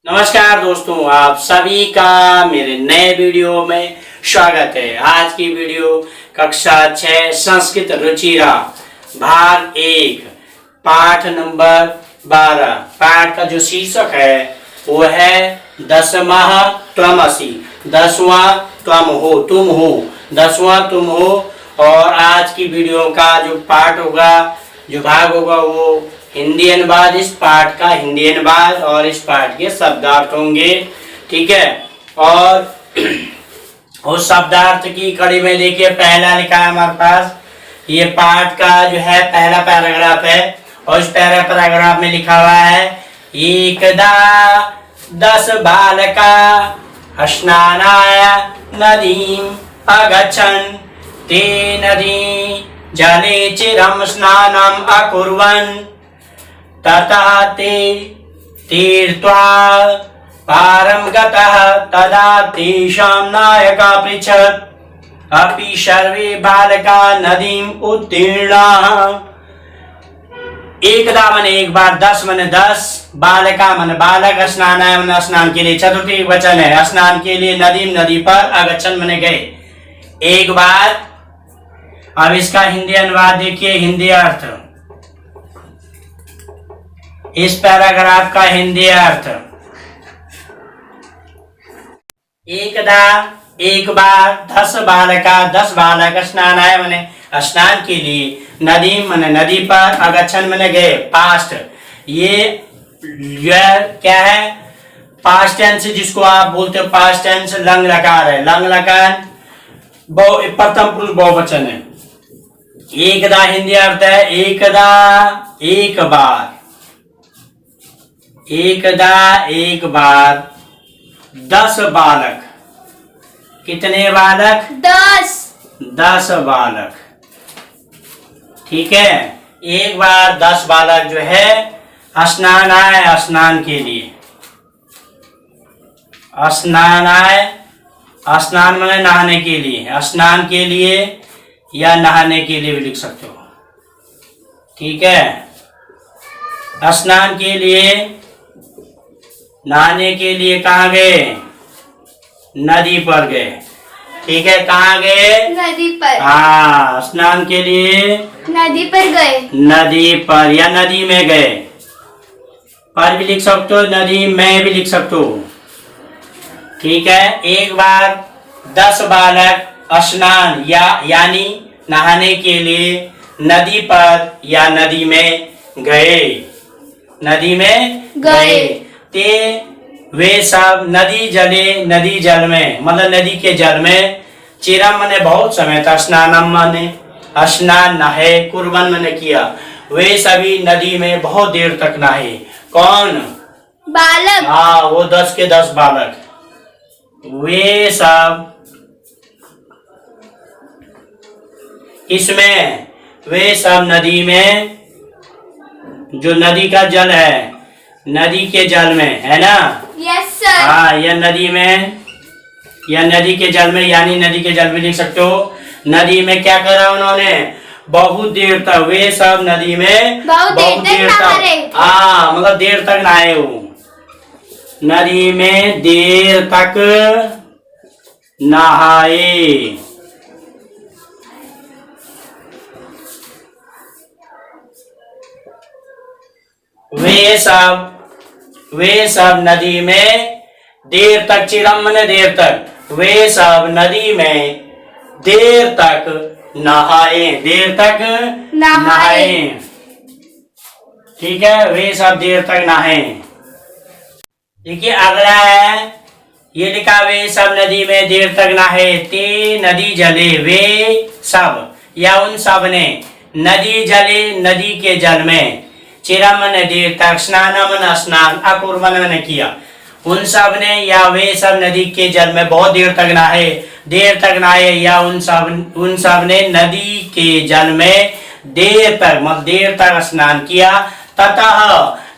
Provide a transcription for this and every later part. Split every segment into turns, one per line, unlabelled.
नमस्कार दोस्तों, आप सभी का मेरे नए वीडियो में स्वागत है। आज की वीडियो कक्षा 6 संस्कृत रुचिरा भाग 1 पाठ नंबर 12। पाठ का जो शीर्षक है वो है दसमः त्वमसि। 10वां तुम हो, दसवां तुम हो। और आज की वीडियो का जो पाठ होगा, जो भाग होगा, वो हिंदी अनुवाद, इस पाठ का हिंदी अनुवाद और इस पाठ के शब्दार्थ होंगे। ठीक है। और उस शब्दार्थ की कड़ी में देखिए, पहला लिखा है हमारे पास, ये पाठ का जो है पहला पैराग्राफ है। और इस पहला पैराग्राफ में लिखा हुआ है, एकदा 10 बालका स्नानाय नदीम अगच्छन् ते नदी जले चिरं स्नानम् अकुर्वन् ततः ते तीर्त्वा पारं गतः। तदा तेषां नायकः पृच्छत् अपि सर्वे बालका नदीम् उत्तीर्णाः। एकदा मने एक बार, 10 मने 10, बालका मने बालक, स्नानाय मने स्नान के लिए, चतुर्थी वचन है, स्नान के लिए, नदीम नदी पर, अगच्छन् मने गए, एक बार। अब इसका हिंदी अनुवाद देखिए, हिंदी अर्थ, इस पैराग्राफ का हिंदी अर्थ, एकदा एक बार, 10 बालका 10 बालक, स्नानाय मने स्नान के लिए, नदी मने नदी पर, अगच्छन् मने गए, पास्ट। ये क्या है? पास्ट टेंस, जिसको आप बोलते हो पास्ट टेंस, लंग लकार है। लंग लकार प्रथम पुरुष बहुवचन है। एकदा हिंदी अर्थ है एकदा एक बार, एकदा एक बार 10 बालक। कितने बालक?
10।
10 बालक। ठीक है। एक बार 10 बालक जो है स्नान आए, स्नान के लिए, स्नान आए, स्नान माने नहाने के लिए, स्नान के लिए या नहाने के लिए भी लिख सकते हो। ठीक है। स्नान के लिए, नहाने के लिए कहाँ गए? नदी पर गए। ठीक है। कहाँ गए?
नदी पर।
हाँ, स्नान के लिए
नदी पर गए।
नदी पर या नदी में गए, पर भी लिख सकते हो, नदी में भी लिख सकते हो। ठीक है। एक बार 10 बालक स्नान यानी नहाने के लिए नदी पर या नदी में गए, नदी में गए। ते वे सब नदी जले, नदी जल में, मतलब नदी के जल में, चिरम मने बहुत समय था, स्नानम मने स्नान नहाए, कुर्बन मने किया, वे सभी नदी में बहुत देर तक नहाए। कौन?
बालक।
हाँ, वो 10 के 10 बालक, वे सब इसमें, वे सब नदी में, जो नदी का जल है, नदी के जल में, है ना?
Yes sir.
हाँ, या नदी में या नदी के जल में, यानी नदी के जल में लिख सकते हो। नदी में क्या करा उन्होंने? बहुत देर तक, वे सब नदी में
बहुत देर तक नहा रहे थे।
हाँ, मतलब देर तक नहाए हो, नदी में देर तक नहाए। वे सब नदी में देर तक, चिरम मने देर तक, वे सब नदी में देर तक नहाए, देर तक नहाए। ठीक है। वे सब देर तक नहाए। देखिए अगला है, ये लिखा, वे सब नदी में देर तक नहाए, ते नदी जले, वे सब या उन सब ने, नदी जले नदी के जल में, चिरम ने देर तक, स्नानम स्नान, अकुर्वन् ने किया, उन सब ने या वे सब नदी के जल में बहुत देर तक नहाए, देर तक नहाए, या उन सब ने नदी के जल में देर तक, मतलब देर तक स्नान किया।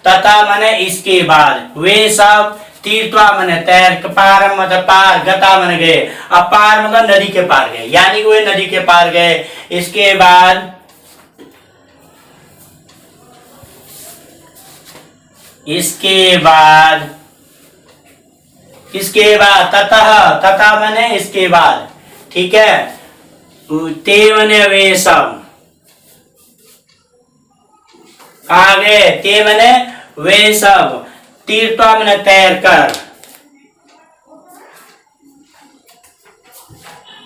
तथा मने इसके बाद, वे सब तीर्थवा मने तैर, पारम मतलब पार, गता मन गए, अब पार मतलब नदी के पार गए, यानी वे नदी के पार गए। इसके बाद किसके बाद, ततः, तथा मैंने इसके बाद, ठीक है। ते मैंने वे सब, आगे ते मैंने वे सब, तीर्थवा मैंने तैर कर,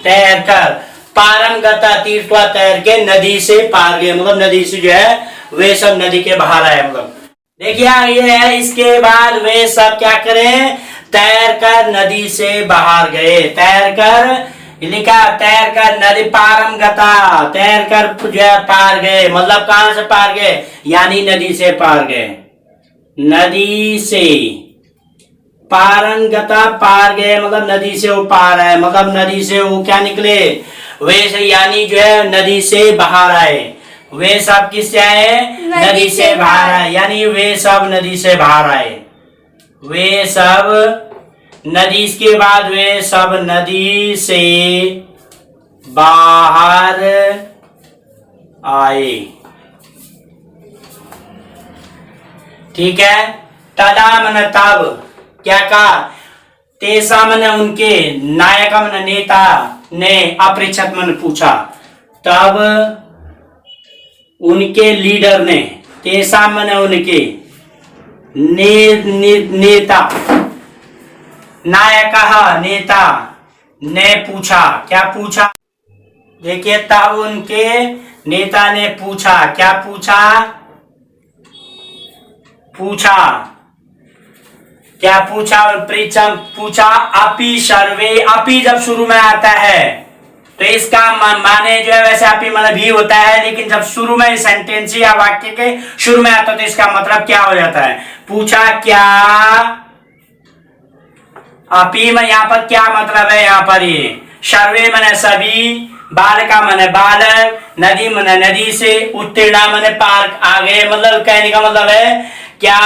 तैर कर, पारम गता तीर्थवा तैर के नदी से पार गए, मतलब नदी से जो है वे सब नदी के बाहर आए। मतलब देखिए ये है, इसके बाद वे सब क्या करें, तैर कर नदी से बाहर गए, तैर कर लिखा, तैर कर नदी, पारम गता तैर कर जो है पार गए, मतलब कहां से पार गए, यानी नदी से पार गए, नदी से, पारम गता पार गए मतलब नदी से वो पार आए, मतलब नदी से वो क्या निकले, वे से, यानी जो है नदी से बाहर आए, वे सब किससे आए, नदी से बाहर आए, यानी वे सब नदी से बाहर आए, वे सब नदी, इसके बाद वे सब नदी से बाहर आए, ठीक है। तदा मन तब, क्या कहा, तेसा मन उनके, नायक मन नेता ने, अपरिछत मन पूछा, तब उनके लीडर ने, तेसा मन उनके, नेता, नायक नेता ने पूछा, क्या पूछा, देखिए, तब उनके नेता ने पूछा, क्या पूछा, पूछा, क्या पूछा, पृच्छम पूछा, अपि सर्वे, अपि जब शुरू में आता है तो इसका माने जो है वैसे अपि मतलब भी होता है, लेकिन जब शुरू में सेंटेंस या वाक्य के शुरू में आता है तो इसका मतलब क्या हो जाता है, पूछा क्या, अपि में यहाँ पर क्या मतलब है, यहाँ पर ये सर्वे मने सभी, बालका मने बालक, नदी मने नदी से, उत्तीर्णा मने पार आ गए, मतलब कहने का मतलब है क्या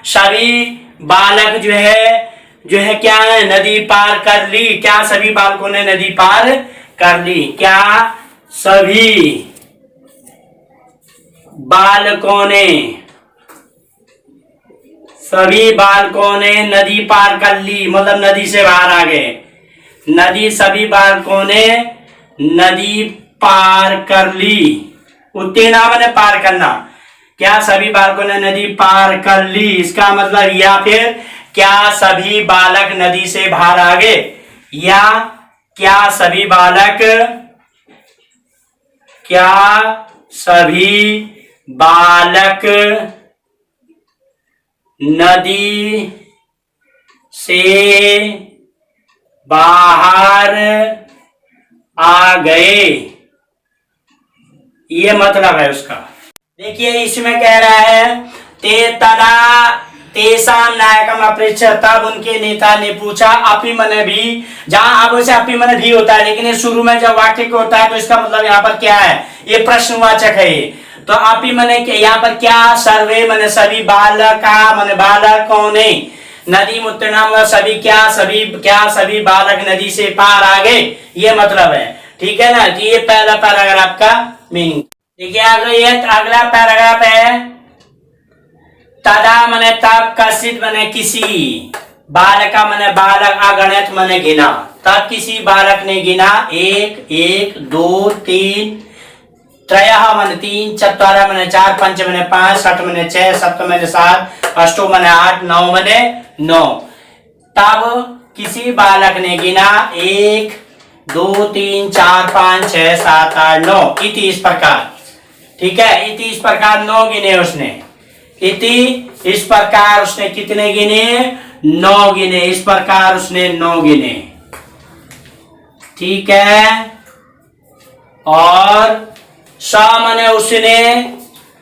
सभी बालक जो है क्या है, नदी पार कर ली, क्या सभी बालकों ने नदी पार कर ली, क्या सभी बालकों ने, सभी बालकों ने नदी पार कर ली, मतलब नदी से बाहर आ गए, नदी, सभी बालकों ने नदी पार कर ली, उत्तीर्णा मैंने पार करना, क्या सभी बालकों ने नदी पार कर ली, इसका मतलब, या फिर क्या सभी बालक नदी से बाहर आ गए, या क्या सभी बालक, क्या सभी बालक नदी से बाहर आ गए, ये मतलब है उसका। देखिए इसमें कह रहा है, ते तदा तेसाम नायकम अपृच्छत, तब उनके नेता ने पूछा, अपि मने भी, जहां अब से अपि मने भी होता है, लेकिन ये शुरू में जब वाक्य को होता है तो इसका मतलब यहाँ पर क्या है, ये प्रश्नवाचक है ये, तो अपि मने यहाँ पर क्या, सर्वे मने सभी, बालका मने बालकों ने, नदी उत्तीर्णा सभी, क्या सभी बालक नदी से पार आ गए, ये मतलब है, ठीक है ना। ये पहला पैराग्राफ का मीनिंग। देखिए अगला पैराग्राफ है, तदा मने तब, कसित मने किसी, बालका मने बालक, अगणित मने गिना, तब किसी बालक ने गिना, एक, दो, तीन, त्रयः मने तीन, चत्वारः मने चार, पंच मने पांच, षठ मने छह, सप्त मने सात, अष्टो मने आठ, नौ मने नौ, तब किसी बालक ने गिना 1 2 3 4 5 6 7 8 9 इति, इस प्रकार, ठीक है, इति इस प्रकार 9 गिने उसने, इति इस प्रकार उसने कितने गिने, 9 गिने, इस प्रकार उसने 9 गिने, ठीक है। और स मने उसने,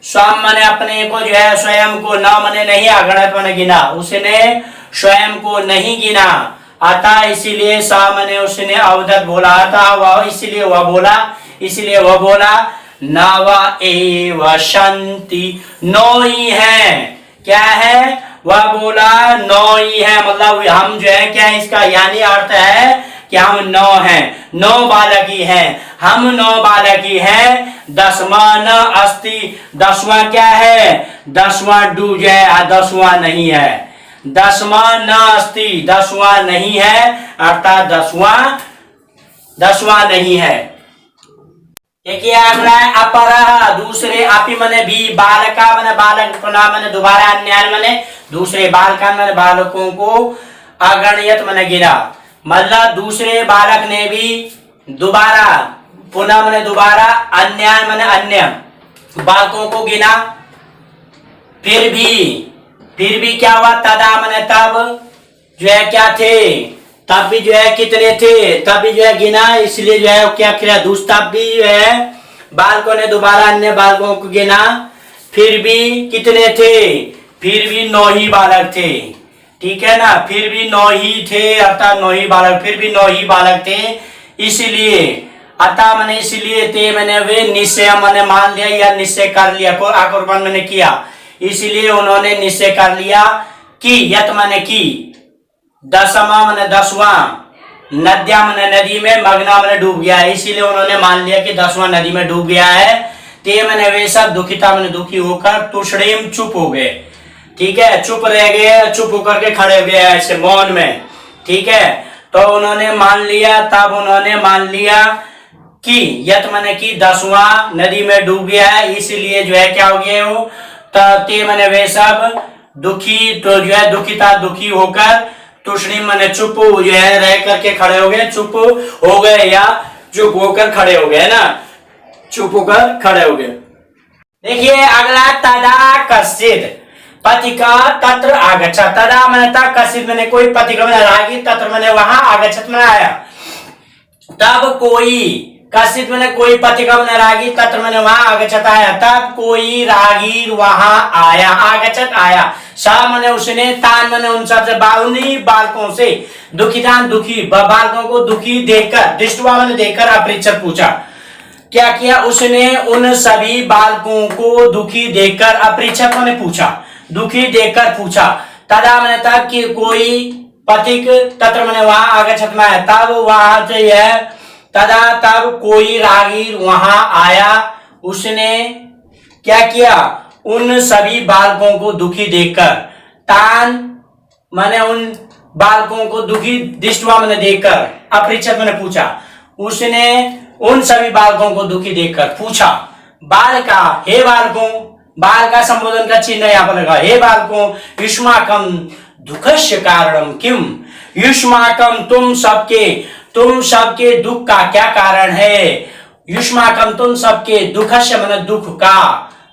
स्वम मने अपने को जो है, स्वयं को, न मने नहीं, अगणित मने गिना, उसने स्वयं को नहीं गिना, अतः इसीलिए स मने उसने अवदत बोला, अतः वह इसलिए वह बोला नव एव शन्ति, 9 ही है, क्या है, वह बोला 9 ही है, मतलब हम जो है क्या, इसका यानी अर्थ है कि हम 9 हैं, 9 बालक ही हैं, हम 9 बालक ही हैं, 10वां न अस्ति, 10वां क्या है, 10वां डूज है, 10वां नहीं है, दसवां न अस्ति, 10वां नहीं है, अर्थात 10वां नहीं है। देखिए अगला है अपरः, दूसरे, अपि मने भी, बालका मने बालक, पुनः मने दोबारा, अन्यान मने दूसरे, बालकान मने बालकों को, अगणित मने गिना, मतलब दूसरे बालक ने भी दोबारा, पुनः मने दोबारा, अन्यान मने अन्य बालकों को गिना। फिर भी क्या हुआ, तदा मने तब, जो है क्या थे, तब भी जो है कितने थे, तब भी जो है गिना, इसलिए जो है क्या किया, तब भी जो है बालकों ने दोबारा अन्य बालकों को गिना। फिर भी कितने थे, फिर भी 9 ही बालक थे, ठीक है ना, फिर भी 9 ही थे, अर्थात 9 ही बालक, फिर भी 9 ही बालक थे, इसलिए, अतः मैंने इसलिए थे, मैंने वे निश्चय मैंने मान लिया या निश्चय कर लिया, को आकुर्बान मैंने किया, इसलिए उन्होंने निश्चय कर लिया कि यत मैंने की, 10वां मैंने 10वां, नद्या मैंने नदी में, मग्ना मैंने डूब गया है, इसीलिए उन्होंने मान लिया कि 10वां नदी में डूब गया है। ते मैंने वे सब दुखिता मैंने दुखी होकर तुषड़ेम चुप हो गए, ठीक है, चुप रह गए, चुप होकर के खड़े हो गए ऐसे मौन में, ठीक है। तो उन्होंने मान लिया, तब उन्होंने मान लिया कि यत मैंने की 10वां नदी में डूब गया है, इसीलिए जो है क्या हो गया वो, ते मैंने वे सब दुखी, तो जो है दुखिता दुखी होकर, तुषणी मैंने चुप जो है रह करके खड़े हो गए, चुप हो गए या चुप होकर खड़े हो गए ना, चुप होकर खड़े हो गए। देखिए अगला, तदा कश्चित पथिका तत्र आगच्छत, तदा मैंने था, कश्चित मैंने कोई, पथिका मैंने रागी, तत्र मैंने वहां, आगच्छत मैंने आया, तब कोई, कश्चित मैंने कोई, पथिका मैंने रागी, तत्र मैंने वहां, आगच्छत आया, तब कोई रागीर वहां आया, आगच्छत आया, सा मैंने उसने, तान मैंने उन सबसे, उन्हीं बालकों से, दुखितान दुखी, बालकों को दुखी देखकर, दृष्टवा मैंने देखकर, अपरिच्छद पूछा, क्या किया उसने, उन सभी बालकों को दुखी देखकर, अपरिच्छद मैंने पूछा, दुखी देखकर पूछा, तदा मैंने तब कि कोई पथिक, तत्र मैंने वहां, आगच्छत में आया, तब वहां से है, तदा तब कोई रागीर वहां आया, उसने क्या किया, उन सभी बालकों को दुखी देखकर, तान मैंने उन बालकों को दुखी, दृष्टवा मैंने देखकर, अपरिच्छद मैंने पूछा, उसने उन सभी बालकों को दुखी देखकर पूछा, बालका, हे बालकों, बाल का संबोधन का चिन्ह यहाँ पर लगा, हे बालकों, युष्माकम दुखस्य कारणम किम, युष्माकम तुम सबके दुख का क्या कारण है, युष्माकम तुम सबके, दुखस्य मन दुख का,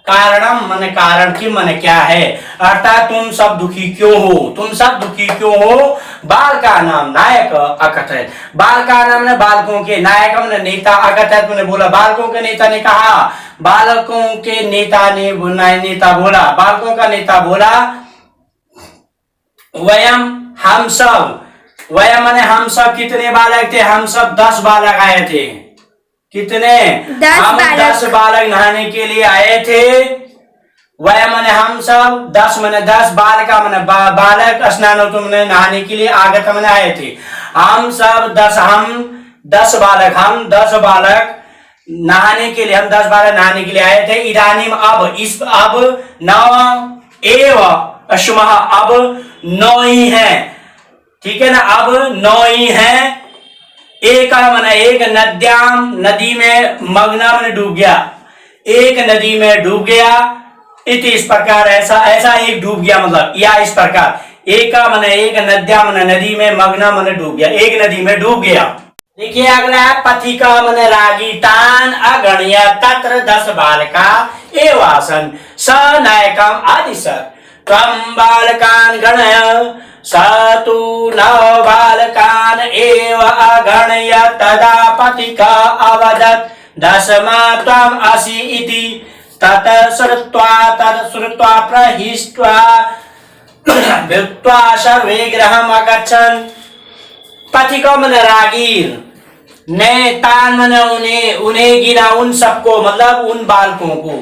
कारणम मन कारण, किम मन क्या है, अर्थात तुम सब दुखी क्यों हो, तुम सब दुखी क्यों हो। बाल का नाम नायक अकथयत, बाल का नाम ने बालकों के, नायक ने नेता, अकथयत ने बोला, बालकों के नेता ने कहा, बालकों के नेता ने नेता बोला, बालकों का नेता बोला, वयम हम सब, वयम माने हम सब, कितने बालक थे, हम सब 10 बालक आए थे, कितने, हम 10 बालक नहाने के लिए आए थे, वह माने हम सब, 10 माने 10, बालका माने बालक, स्नान तुमने नहाने के लिए आगत माने आए थे, हम सब 10, हम 10 बालक, हम 10 बालक नहाने के लिए, हम 10 बालक नहाने के लिए आए थे, इदानीम अब, इस अब, नव एव अश्मः, अब 9 ही है, ठीक है ना, अब 9 ही है, एक मन एक, नद्याम नदी में, मग्ना में डूब गया, एक नदी में डूब गया, इति इस प्रकार, ऐसा एक डूब गया, मतलब या इस प्रकार, एक मन एक, नद्याम नदी में, मग्ना मन डूब गया, एक नदी में डूब गया। देखिए अगला है, पथिका मन रागी, तान अगण्य तत्र 10 बालका एवासन, स नायकम आदि स, त्वं बालकान गणय, स तु 9 बालकान एव अगणय, तदा पथिका अवदत्, 10मा त्वम् असि इति, तत् श्रुत्वा प्रहिष्ट्वा भुक्त्वा सर्वे गृहम् अगच्छन्। पथिका मन रागीर ने, तान मन उन्हें गिना, उन सबको, मतलब उन बालकों को,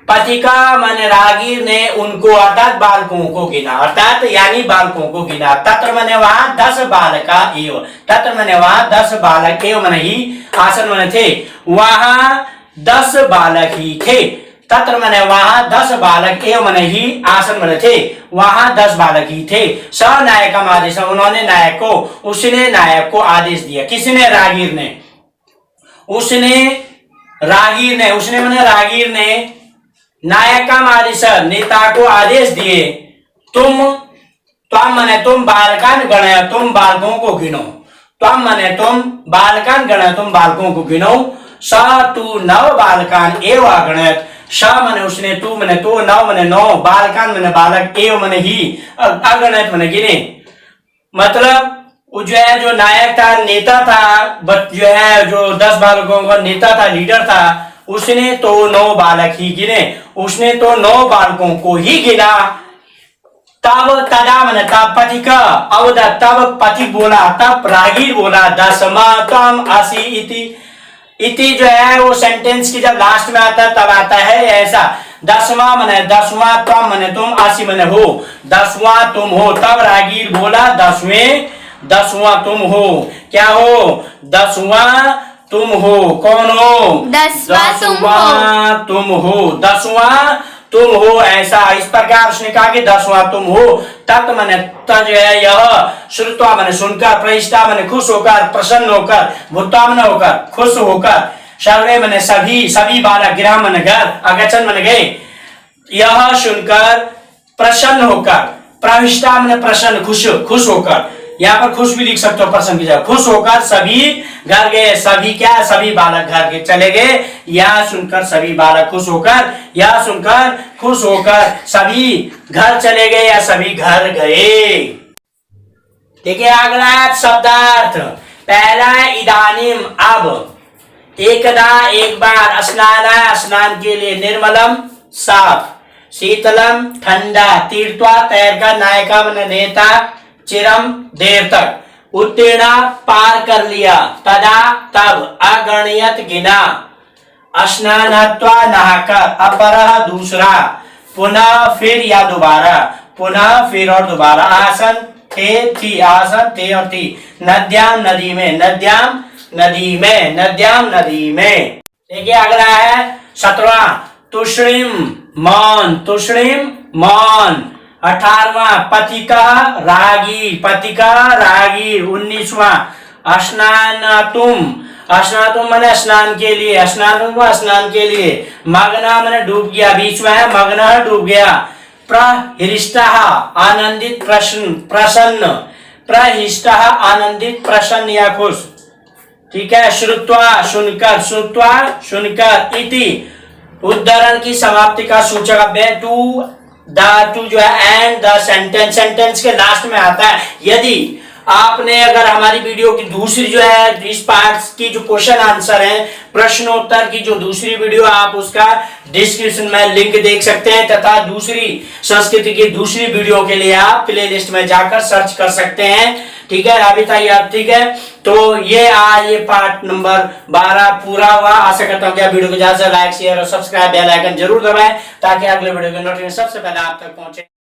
पथिका मन रागीर ने उनको, अर्थात बालकों को गिना, अर्थात यानी बालकों को गिना, तत्र मने वहां 10 बालका एव, तत्र मने वहां 10 बालक एव मन ही, आसन मन थे, वहां 10 बालक ही थे, तत्र मैंने वहां 10 बालक एवं मैंने ही आसन मैंने थे, वहां 10 बालक ही थे। स नायकम आदेश, उन्होंने नायक को, उसने नायक को आदेश दिया। किसने? रागीर ने। उसने मैंने रागीर ने नायकम आदेश, नेता को आदेश दिए। तुम मैंने तुम बालकान गणय, तुम बालकों को गिनो। त्वम मैंने तुम बालकान गणय, तुम बालकों को गिनो। स तू नव बालकान एव अगणयत, स मैंने उसने, तू मैंने तो, नव मैंने 9, बालकान मैंने बालक, एव मैंने ही, अगणयत मैंने गिने। मतलब जो है जो नायक था, नेता था, जो है जो 10 बालकों का नेता था, लीडर था, उसने तो 9 बालक ही गिने, उसने तो 9 बालकों को ही गिना। तब तदा मैंने तब पति का अवध, तब पति बोला, तब रागीर बोला, 10वां तम असी इति जो है वो सेंटेंस की जब लास्ट में आता है तब आता है ऐसा। 10वां मैंने 10वां तम मैंने तुम, असी मैंने हो, 10वां तुम हो। तब रागीर बोला 10वां तुम हो। क्या हो? 10वां तुम हो। कौन हो?
10वां तुम हो।
10वां तुम हो, 10वां तुम हो, ऐसा। इस प्रकार उसने कहा कि 10वां तुम हो। तत् मैंने जो है यह, श्रुत्वा मैंने सुनकर, प्रहिष्टा मैंने खुश होकर, प्रसन्न होकर, भूत्वा मैंने होकर, खुश होकर, सर्वे मैंने सभी बालक, गृह मैंने घर, अगचन मैंने गए, यह सुनकर प्रसन्न होकर, प्रहिष्टा मैंने प्रसन्न, खुश होकर, यहाँ पर खुश भी लिख सकते हो प्रसन्न की जगह, खुश होकर सभी घर गए। सभी क्या? सभी बालक घर के चले गए। यह सुनकर सभी बालक खुश होकर, यह सुनकर खुश होकर सभी घर चले गए या सभी घर गए। देखिए अगला शब्दार्थ, पहला है इदानीम, अब, एकदा एक बार, स्नाना स्नान के लिए, निर्मलम साफ, शीतलम ठंडा, तीर्थवा तैरकर, नायका मैंने नेता, चिरम देर तक, उत्तीर्ण पार कर लिया, तदा तब, अगणियत गिना, स्नानत्वा नहाकर, अपरह दूसरा, पुनः फिर या दोबारा, पुनः फिर और दोबारा, आसन थे थी, आसन थे और थी, नद्याम नदी में, नद्याम नदी में, नद्याम नदी में। देखिए अगला है 17वां, तुष्णिम मौन, तुष्णिम मौन। 18वां, पथिका रागी, पथिका रागी। 19वां, स्नानातुम, स्नातुम मैंने स्नान के लिए, स्नान के लिए, मग्ना मैंने डूब गया, बीच में है मग्ना डूब गया, प्रहृष्टः आनंदित, प्रसन्न, प्रहृष्टः आनंदित, प्रसन्न या खुश, ठीक है। श्रुत्वा सुनकर, श्रुत्वा सुनकर, इति उद्धरण की समाप्ति का सूचक अव्यय, टू जो है एंड द सेंटेंस के लास्ट में आता है। यदि आपने अगर हमारी वीडियो की दूसरी जो है इस पार्ट की जो क्वेश्चन आंसर है, प्रश्नोत्तर की जो दूसरी वीडियो, आप उसका डिस्क्रिप्शन में लिंक देख सकते हैं, तथा दूसरी संस्कृति की दूसरी वीडियो के लिए आप प्ले लिस्ट में जाकर सर्च कर सकते हैं, ठीक है। अभी तक ठीक है। तो ये आज ये पार्ट नंबर 12 पूरा हुआ। आशा करता हूँ कि आप वीडियो को ज्यादा से लाइक शेयर और सब्सक्राइब बेल आइकन जरूर दबाएं, ताकि अगले वीडियो के नोटिफिकेशन सबसे पहले आप तक पहुंचे।